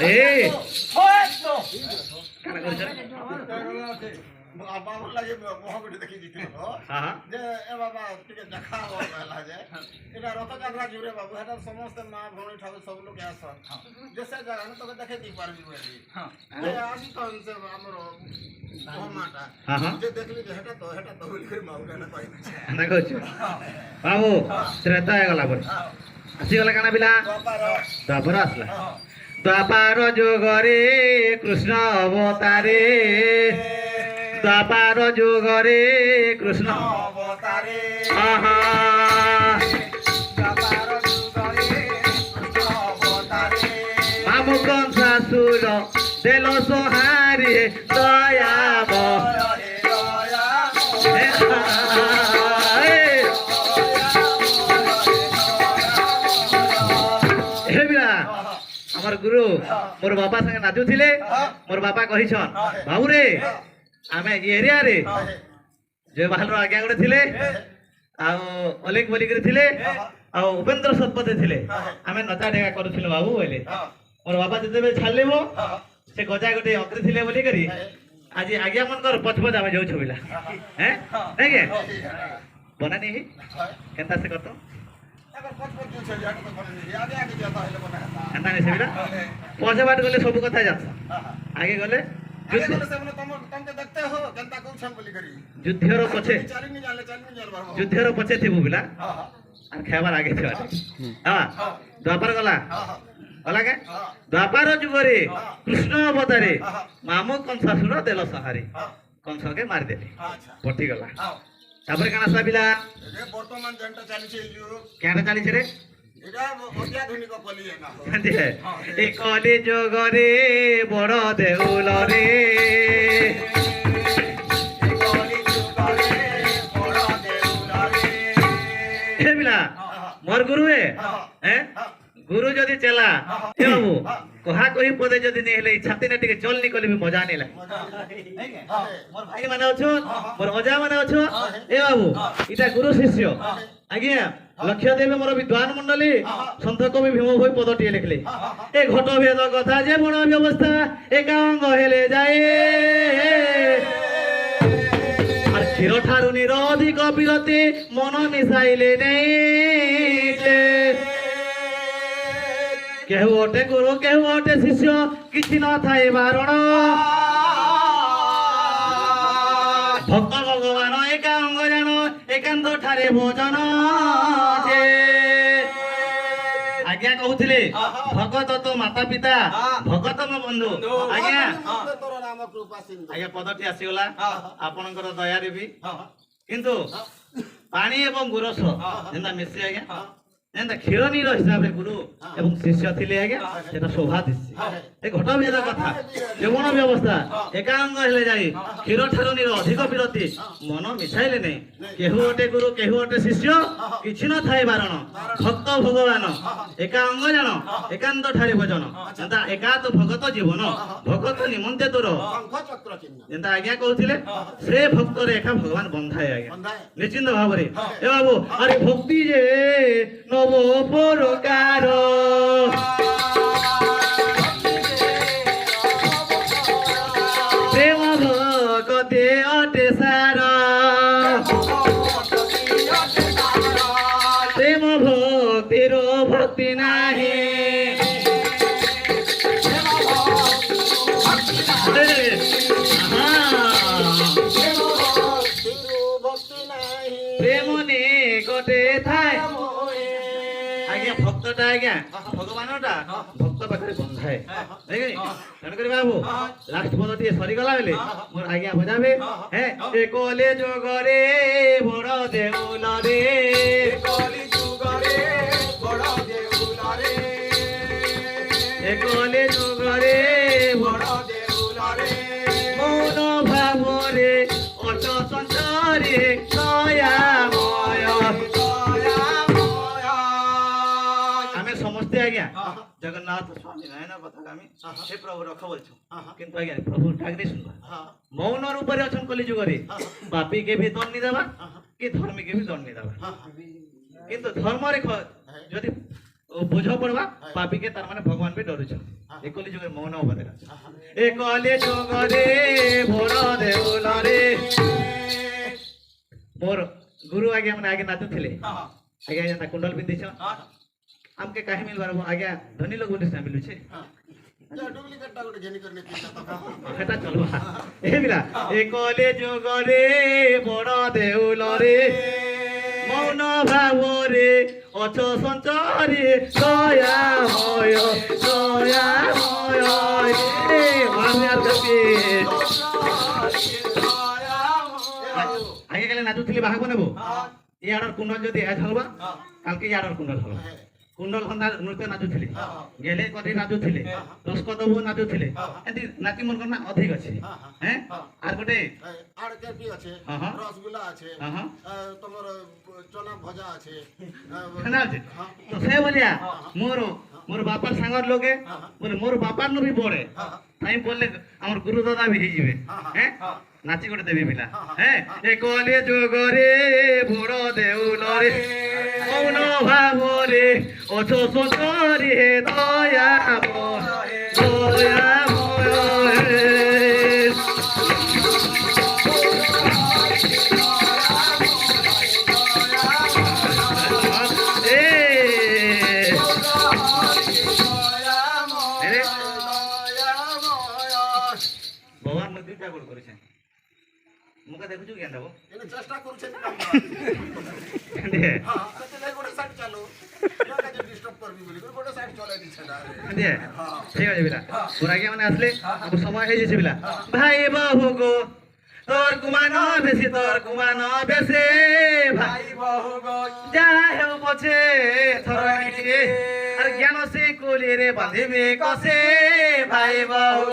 এ কানা করছ বাবার লাগে মহাবীর দেখি দিছিল যে এ বাবা টিকে দেখা হলা যে এটা রথযাত্রা জুড়ে বাবু এটা সমস্ত মা ভৌণী ঠাকুর সব লোক আসন যে সে জায়গা তোকে দেখে দিই পারবি বলি আসি তো সে আমার মাটা যে দেখলি যে হেটা তো বলি করে বাবু কেন কই না করছ বাবু ত্রেতা হয়ে গলা পরে আসি গলা কানা বিলা তারপর আসলা দ্বাপার যুগরে কৃষ্ণ অবতারে দ্বাপার যুগরে কৃষ্ণ অবতারে আহা দ্বাপার যুগরে কৃষ্ণ অবতারে মামু কংসাসুর দেল সহারি দয়াব আমার গুরু মোর বাপা সাথে নাচুলে মোর বাপা কহিছন বাবু রে আমি এরিয়া রে জয় বাহালর আজ্ঞା গোটে ଥିଲେ ଆଉ ଅଲେଖ ବୋଲିକରି ଥିଲେ ଆଉ ଉପେନ୍ଦ୍ର ଶତପଥୀ ଥିଲେ ଆମେ ନଚା ଡେଗା କରୁଥିଲୁ ବାବୁ ବୋଇଲେ ମୋର ବାପା ଯେତେବେଳେ ଛାଡ଼ିଲେ ମୋ ସେ ଗଜା ଗୋଟେ ଅଗ୍ରି ଥିଲେ ବୋଲିକରି ଆଜି ଆଜ୍ଞା ମନକର ପଛ ପଛ ଆମେ ଯାଉଛୁ ବୋଇଲା ହେଁ ନାଇଁ କେ ବନାନି ହି କେନ୍ତା ସେ କରତ ହେନ୍ତା ନାଇଁ ସେବିଲା ପଛ ବାଟ ଗଲେ ସବୁ କଥା ଜାଣିଛ ଆଗେ ଗଲେ ଯୁଦ୍ଧର ପଛେ ଯୁଦ୍ଧର ପଛେ ଥିବୁ ପିଲା আর খাবার আগে ছিল হ্যাঁ দ্বাপার গলা গলা কে দ্বাপার যুগরে কৃষ্ণ অবতারে মামু কংসাসুর দেল সহারে কংসকে মারি দেলে পটি গলা তারপরে কানা আসলা পিলা বর্তমান যেটা চালিছে এই যুগ কেন চালিছে রে এটা অত্যাধুনিক কলি না এই কলি যুগরে বড় দেউল রে मोर गुरु है गुरु जदि चला ए बाबू कहा कोई पदे जदि नहीं हेले छाती ने टिके चल निकले भी मजा नहीं लागे मोर भाई माने अछो मोर अजा माने अछो ए बाबू इटा गुरु शिष्य आज्ञा लक्ष्य देवे मोर विद्वान मंडली संत कवि भीम भोई पदटी लिखले ए घट भेद कथा जे बण व्यवस्था एकांग हेले जाए क्षीर ठारू निरधिक विरति मन मिसाइले नहीं केहू अटे गुरु केहू अटे शिष्य किछि न थाए बारण भक्त भगवान एका अंग जान एकांत ठारे भोजन आज्ञा कहूथिले भगत तो माता पिता भगत मो बंधु आज्ञा आज्ञा पदटी आसीगला आपणकर दयारे भी किंतु पानी एवं गुरस जेंता मिसी आज्ञा जेंता क्षीर नीर हिसाब रे गुरु एवं शिष्य थिले आज्ञा सेटा शोभा दिसि ए घट भेद कथा जीवन व्यवस्था एकांग हेले जाई क्षीर ठारू नीर अधिक विरति मन मिसाइले नै केहू अटे गुरु केहू अटे शिष्य किछि न थाए बारण भक्त भगवान एका अंग जान एकांत ठारे भजन जेंता एका तो भगत जीवन भगत निमंते तोर जेंता आज्ञा कहउथिले से भक्त रेखा भगवान बंधाए आज्ञा निश्चिंत भाव रे ए बाबू अरे भक्ति जे नव प्रकार प्रेम भगते अटे सार प्रेम भक्तिर भक्ति नाही प्रेम ने गटे थाए आज्ञा भक्तटा आज्ञा भगवानटा भक्त पाखरे बंधाए देखि तेन करी बाबू लास्ट पदटी सरी गला बेले मोर आज्ञा बजाबे हे ए कोले जोगरे बड़ देउल रे कली जुगरे बड़ देउल रे ए कोले जोगरे बड़ देउल रे मौन भाव रे अट संसारे दयामय आमे समस्ते आज्ञा जगन्नाथ स्वामी नयन पथगामी हे प्रभु रख बोलछु किंतु आज्ञा प्रभु ठाकरे सुनबा मौन रूप रे अछन कली जुग रे पापी के भी दंड नहीं देबा कि धर्मी के भी दंड नहीं देबा किंतु धर्म रे जदि ବୁଝ ପଡବା ପାପିକେ ତାର ମାନେ ଭଗବାନ ବି ଡରୁଛନ୍ ଏ କଲି ଯୁଗରେ ମୌନ ଅବଦେର ଏ କଲି ଯୁଗରେ ଭୋର ଦେଉଲରେ ମୋର ଗୁରୁ ଆଜ୍ଞା ମାନେ ଆगे ନାଚୁଥିଲେ ଆଜ୍ଞା ଯେନ୍ତା କୁଣ୍ଡଲ ପିନ୍ଧିଛନ୍ ଆମକେ କାହିଁ ମିଲବାର ଆଜ୍ଞା ଧନୀ ଲୋକ ଗୋଟେ ମିଲୁଛେ ଡୁପ୍ଲିକେଟଟା ଗୋଟେ ଘେନି କରି ନେଇଥିଲା ତ ସେଟା ଚଲବା ଏ ବିଲା ଏ କଲି ଯୁଗରେ ଭୋର ଦେଉଲରେ মৌন ভাবরে অচ সঞ্চরে দয়াময় দয়াময় রে মামিয়ার কাছে আগে গেলে নাচুছিলি বাহাবো নেবো ইয়ার কুণ্ডল যদি এজ হলবা কালকে ইয়ার কুণ্ডল হলবা কুণ্ডল খন্দা নৃত্য নাচুছিলি গেলে কদি নাচুছিলে রসকদবু নাচুছিলে এতি নাচি মন করনা অধিক আছে হ্যাঁ আর গোটে আর কেপি আছে রসগোল্লা আছে তোমার চনা ভজা আছে খানা আছে তো সে বলিয়া মোর বাপার সাঙ্গর লোকে মোর বাপার নু বি বড়ে তাই বললে আমার গুরু দাদা বি হইଯିবে হ্যাঁ নাচি গোটে দেবি বিলা হ্যাঁ এ কলে যোগরে বড় দেউলরে মৌন ভাবরে অছ সঞ্চরে দয়াময় দয়াময় ভগবান মন্দিরটা গোল করেছে মুখে দেখুছু কেন দেবো এনে চেষ্টা করছেন দিয়ে হ্যাঁ সেটা গোটে সাইড চালো কাকে ডিস্টার্ব করবি বলি গোটে সাইড চলাই দিছে না দিয়ে ঠিক আছে বিলা তোর আগে মানে আসলে আমার সময় হয়ে গেছে বিলা ভাই বাবু গো তোর কুমানো বেশি ভাই বাবু গো যা হেউ পছে থরাইকে আর জ্ঞান সে কোলে রে বাঁধিবে কসে ভাই বাবু